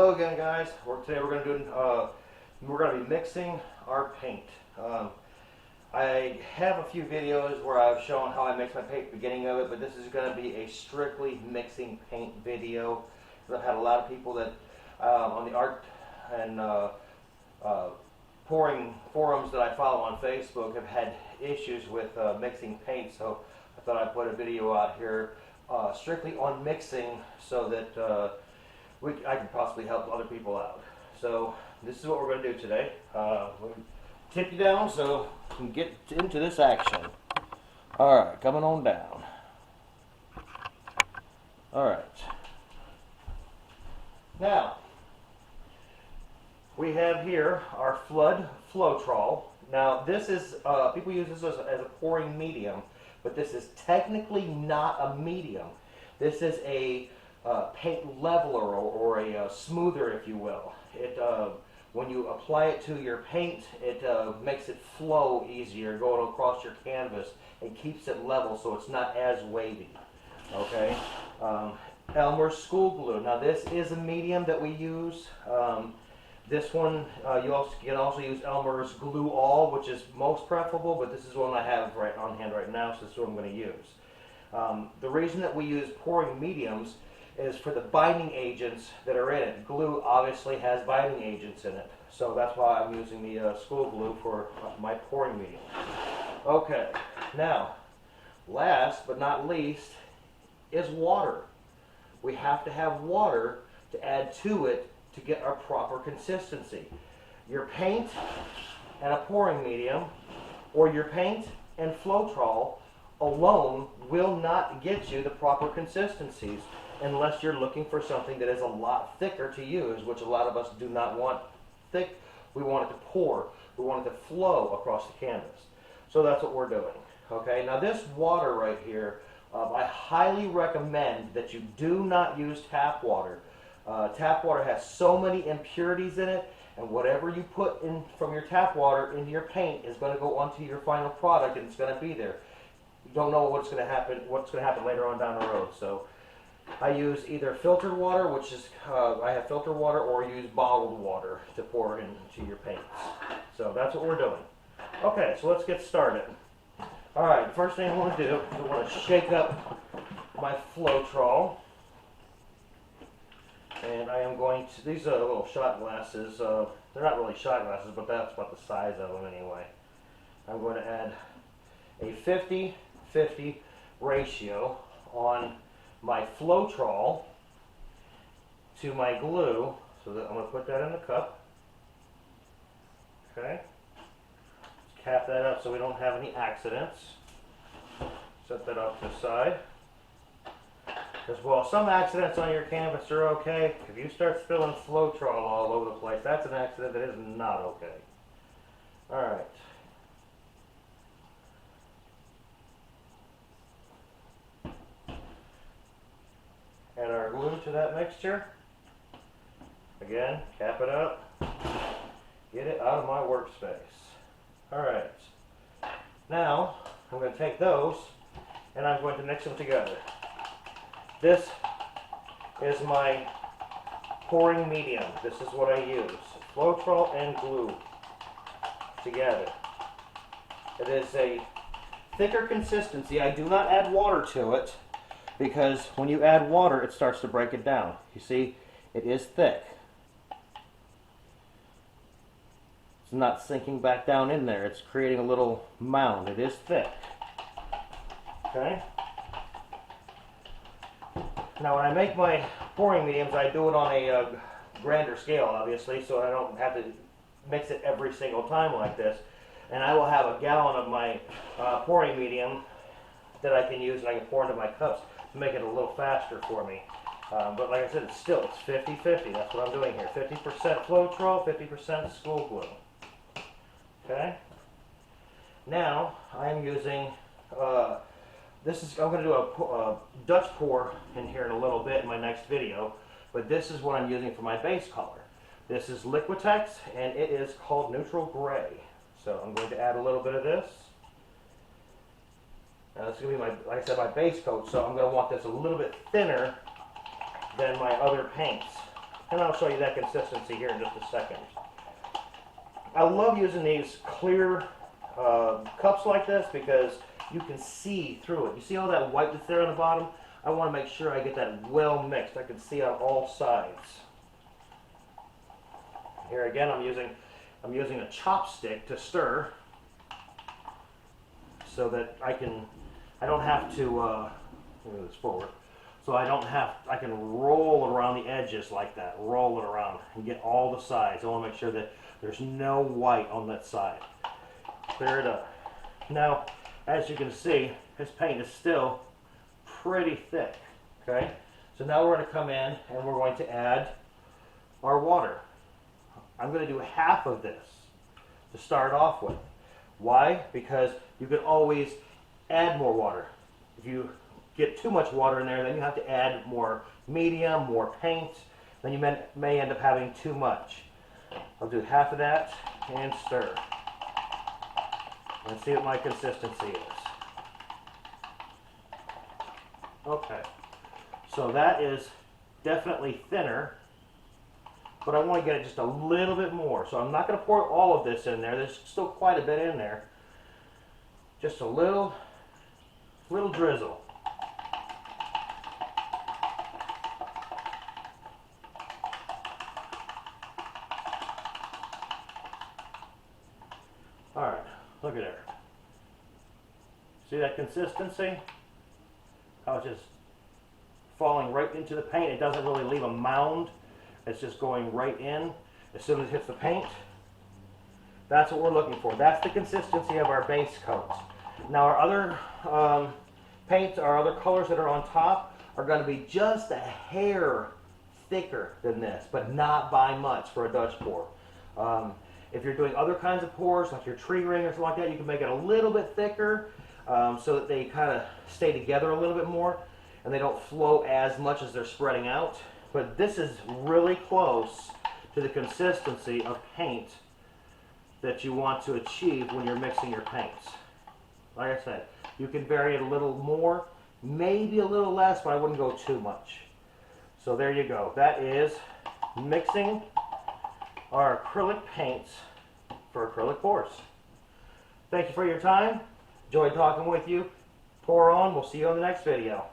Hello again, guys. Today we're going to be mixing our paint. I have a few videos where I've shown how I mix my paint at the beginning of it, but this is going to be a strictly mixing paint video. I've had a lot of people that on the art and pouring forums that I follow on Facebook have had issues with mixing paint, so I thought I'd put a video out here strictly on mixing so that I can possibly help other people out. So this is what we're going to do today. We'll tip you down so we can get into this action. Alright, coming on down. Alright. Now, we have here our Flood Floetrol. Now this is, people use this as a pouring medium, but this is technically not a medium. This is a paint leveler or a smoother, if you will. It when you apply it to your paint, it makes it flow easier going across your canvas and keeps it level so it's not as wavy. Okay. Elmer's School Glue. Now this is a medium that we use. This one you can also use Elmer's Glue All, which is most preferable, but this is one I have right on hand right now, so this is what I'm going to use. The reason that we use pouring mediums is for the binding agents that are in it. Glue obviously has binding agents in it, so that's why I'm using the school glue for my pouring medium. Okay, now, last but not least is water. We have to have water to add to it to get our proper consistency. Your paint and a pouring medium, or your paint and Floetrol alone will not get you the proper consistencies unless you're looking for something that is a lot thicker to use, which a lot of us do not want thick. We want it to pour. We want it to flow across the canvas. So that's what we're doing. Okay, now this water right here, I highly recommend that you do not use tap water. Tap water has so many impurities in it, and whatever you put in from your tap water into your paint is going to go onto your final product, and it's going to be there. You don't know what's going to happen later on down the road. So I use either filtered water, which is I have filtered water, or use bottled water to pour into your paints. So that's what we're doing. Okay, so let's get started. All right, the first thing I want to do is I want to shake up my Floetrol. And I am going to, these are little shot glasses, they're not really shot glasses, but that's about the size of them anyway. I'm going to add a 50-50 ratio on my Floetrol to my glue, so that I'm going to put that in the cup. Okay. Let's cap that up so we don't have any accidents. Set that off to the side. Because while some accidents on your canvas are okay, if you start spilling Floetrol all over the place, that's an accident that is not okay. Alright. Add our glue to that mixture. Again, cap it up. Get it out of my workspace. Alright. Now, I'm going to take those and I'm going to mix them together. This is my pouring medium. This is what I use. Floetrol and glue together. It is a thicker consistency. I do not add water to it because when you add water, it starts to break it down. You see, it is thick. It's not sinking back down in there. It's creating a little mound. It is thick. Okay? Now when I make my pouring mediums, I do it on a grander scale, obviously, so I don't have to mix it every single time like this. And I will have a gallon of my pouring medium that I can use and I can pour into my cups to make it a little faster for me. But like I said, it's 50-50. That's what I'm doing here. 50% Floetrol, 50% school glue. Okay? Now, I'm using... I'm going to do a Dutch pour in here in a little bit in my next video, but this is what I'm using for my base color. This is Liquitex, and it is called Neutral Gray. So I'm going to add a little bit of this. Now this is going to be like I said, my base coat, so I'm going to want this a little bit thinner than my other paints. And I'll show you that consistency here in just a second. I love using these clear cups like this because you can see through it. You see all that white that's there on the bottom? I want to make sure I get that well mixed. I can see on all sides. Here again, I'm using a chopstick to stir, so that I don't have to move this forward. So I can roll around the edges like that, roll it around and get all the sides. I want to make sure that there's no white on that side. Clear it up. Now, as you can see, this paint is still pretty thick, okay? So now we're going to come in and we're going to add our water. I'm going to do half of this to start off with. Why? Because you can always add more water. If you get too much water in there, then you have to add more medium, more paint. Then you may end up having too much. I'll do half of that and stir. And see what my consistency is. Okay. So that is definitely thinner, but I want to get it just a little bit more. So I'm not going to pour all of this in there. There's still quite a bit in there. Just a little drizzle. All right, look at there. See that consistency? How it's just falling right into the paint. It doesn't really leave a mound. It's just going right in as soon as it hits the paint. That's what we're looking for. That's the consistency of our base coat. Now our other paints, our other colors that are on top are going to be just a hair thicker than this, but not by much for a Dutch pour. If you're doing other kinds of pours, like your tree ring or something like that, you can make it a little bit thicker so that they kind of stay together a little bit more and they don't flow as much as they're spreading out. But this is really close to the consistency of paint that you want to achieve when you're mixing your paints. Like I said, you can vary it a little more, maybe a little less, but I wouldn't go too much. So there you go. That is mixing our acrylic paints for acrylic pours. Thank you for your time. Enjoyed talking with you. Pour on. We'll see you on the next video.